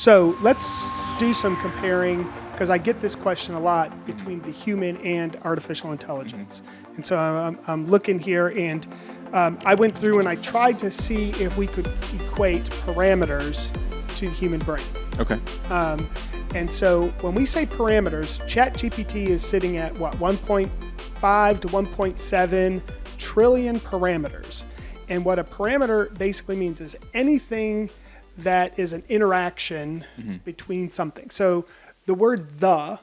So let's do some comparing, because I get this question a lot between the human and artificial intelligence. And so I'm looking here, and I went through and I tried to see if we could equate parameters to the human brain. Okay. And so when we say parameters, ChatGPT is sitting at what, 1.5 to 1.7 trillion parameters. And what a parameter basically means is anything that is an interaction between something. So the word "the"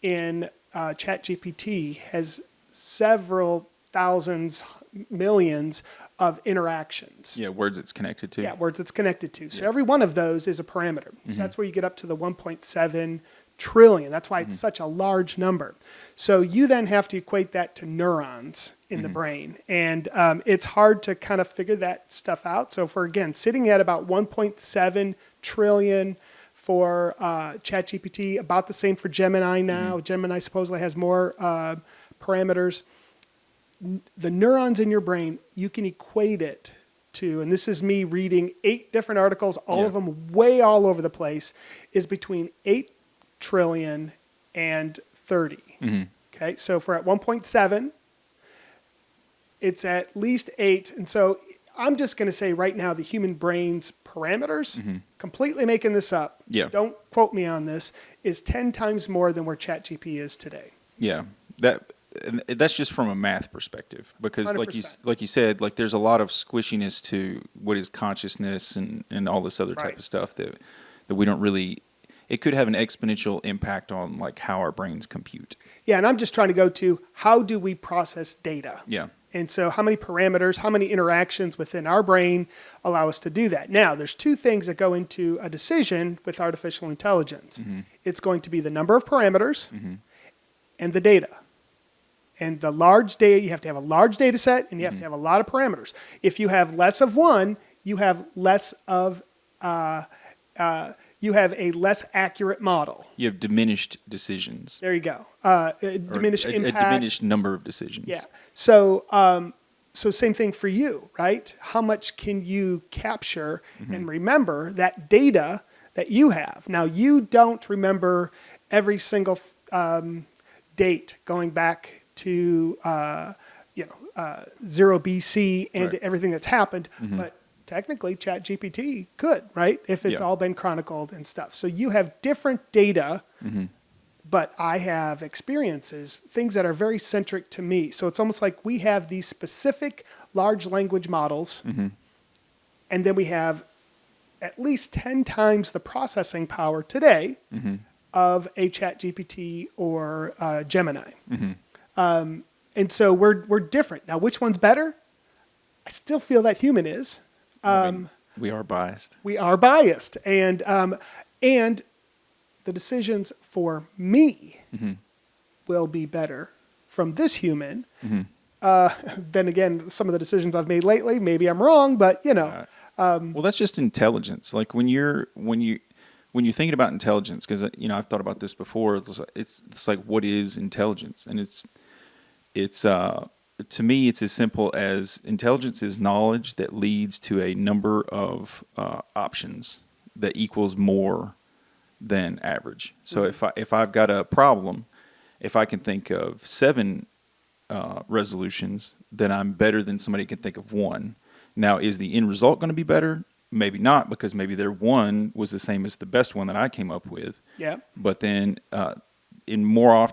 in ChatGPT has several thousands, millions of interactions. Yeah, words it's connected to. Yeah, words it's connected to. So every one of those is a parameter. So that's where you get up to the 1.7 trillion. That's why it's such a large number. So you then have to equate that to neurons in the brain. And it's hard to kind of figure that stuff out. So for, again, sitting at about 1.7 trillion for ChatGPT, about the same for Gemini now. Gemini supposedly has more parameters. The neurons in your brain, you can equate it to, and this is me reading 8 different articles, all of them way all over the place, is between 8 trillion and 30. Okay, so if we're at 1.7, it's at least 8. And so I'm just going to say right now the human brain's parameters, completely making this up, don't quote me on this, is 10 times more than where ChatGPT is today. Yeah, that's just from a math perspective, because 100%. like you said, like there's a lot of squishiness to what is consciousness and all this other type of stuff that we don't really. It could have an exponential impact on like how our brains compute. Yeah, and I'm just trying to go to how do we process data? Yeah. And so how many parameters, how many interactions within our brain allow us to do that? Now, there's 2 things that go into a decision with artificial intelligence. It's going to be the number of parameters and the data. And the large data, you have to have a large data set and you have to have a lot of parameters. If you have less of one, you have less of you have a less accurate model. You have diminished decisions. There you go. Diminished impact. A diminished number of decisions. Yeah. So, so same thing for you, right? How much can you capture and remember that data that you have? Now, you don't remember every single date going back to 0 BC and everything that's happened, but technically ChatGPT could, right? If it's all been chronicled and stuff. So you have different data, but I have experiences, things that are very centric to me. So it's almost like we have these specific large language models, and then we have at least 10 times the processing power today of a ChatGPT or Gemini. And so we're different. Now, which one's better? I still feel that human is. We are biased. We are biased, and the decisions for me will be better from this human. Then again, some of the decisions I've made lately, maybe I'm wrong, but you know. Well, that's just intelligence. Like when you're thinking about intelligence, because I've thought about this before. It's like, what is intelligence? And it's to me, it's as simple as intelligence is knowledge that leads to a number of options that equals more than average. So if I've got a problem, if I can think of 7 resolutions, then I'm better than somebody who can think of 1. Now, is the end result going to be better? Maybe not, because maybe their 1 was the same as the best one that I came up with. Yeah. But then in more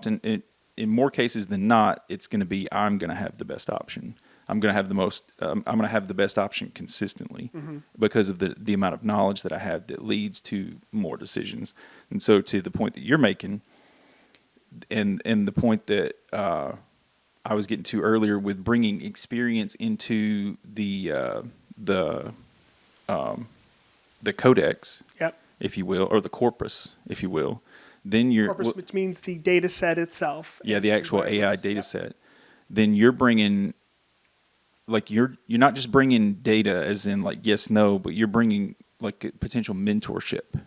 cases than not, it's going to be I'm going to have the best option. I'm going to have the most. I'm going to have the best option consistently because of the amount of knowledge that I have that leads to more decisions. And so, to the point that you're making, and the point that I was getting to earlier with bringing experience into the codex, if you will, or the corpus, if you will. Then corpus, which means the data set itself. Yeah, the actual AI data set. Then you're bringing, like you're not just bringing data as in like yes, no, but you're bringing like a potential mentorship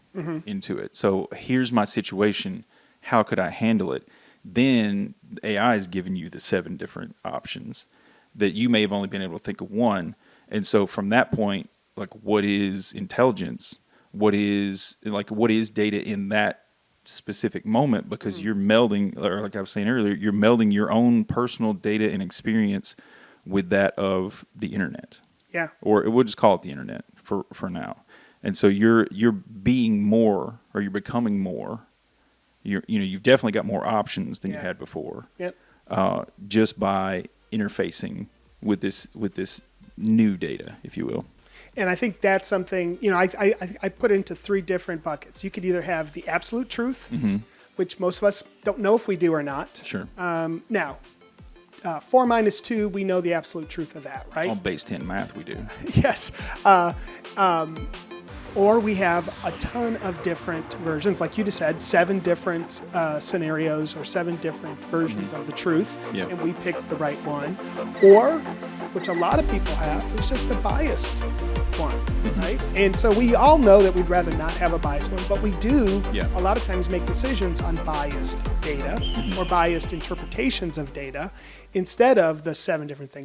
into it. So here's my situation. How could I handle it? Then AI is giving you the 7 different options that you may have only been able to think of 1. And so from that point, like what is intelligence? what is data in that specific moment, because you're melding, or like I was saying earlier, you're melding your own personal data and experience with that of the internet. Yeah. Or we'll just call it the internet for now. And so you're being more, or you're becoming more. You've definitely got more options than you had before. Yep. Just by interfacing with this new data, if you will. And I think that's something, I put it into three different buckets. You could either have the absolute truth, which most of us don't know if we do or not. Sure. Now, 4 minus 2, we know the absolute truth of that, right? On base 10 math, we do. Yes. Or we have a ton of different versions, like you just said, 7 different scenarios or 7 different versions of the truth, and we pick the right one. Or, which a lot of people have, is just the biased one, right? And so we all know that we'd rather not have a biased one, but we do a lot of times make decisions on biased data or biased interpretations of data instead of the 7 different things.